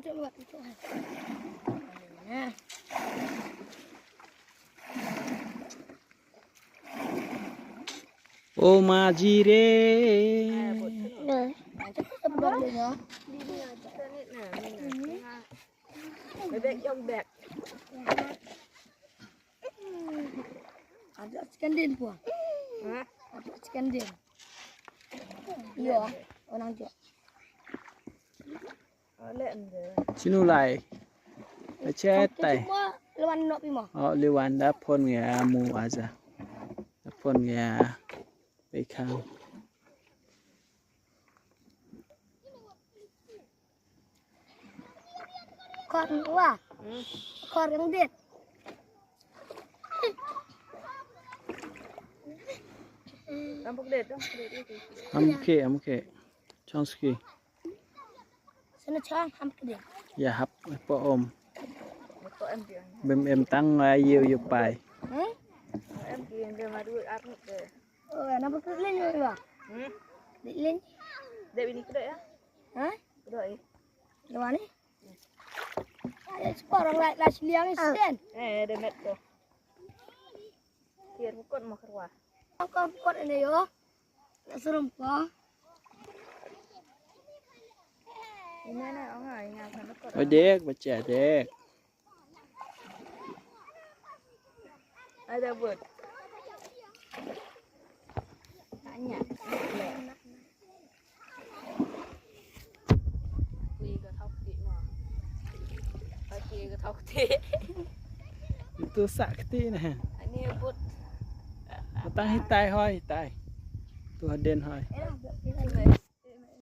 Untuk buat itu. Nah. Oh majire. Nah, sebab dia. Bebek yang bebek. Ada skandin pun. Hah? Ada skandin. Iya, orang je. Oleh ende. Sinu lai. Chat tai. Cuma lawan nak pi mah. Oh liwan da phon ya mu aja. Da phon yaไปข้าง Kor wah. Kor yang det. Tampuk det dong, det itu. Amke chonski Sana chang ham ke dia. ya hap po om Betul em dia. bem em tăng yiu yu pai Em kia dia madu aku deh. Oh, nampak ke lain ni bah. Di lain. Dek ini kedai ya? Ha? Kedai. Lawan ni. Ada seorang lah siliang sen. Dia met tu. Dia bukan mau keluar. Kau kot ini yo. Nak serem kau. Ini nak orang yang kan kot. โอ้เด็กบ่แจ๋เด็ก Ada buat. Tanya. Quy cái thóc tị mà. Ở kia cái thóc tị. itu sakti nah Ini buat. มาตั้งให้ตายห้อยตายตัวเด่นห้อย Eh,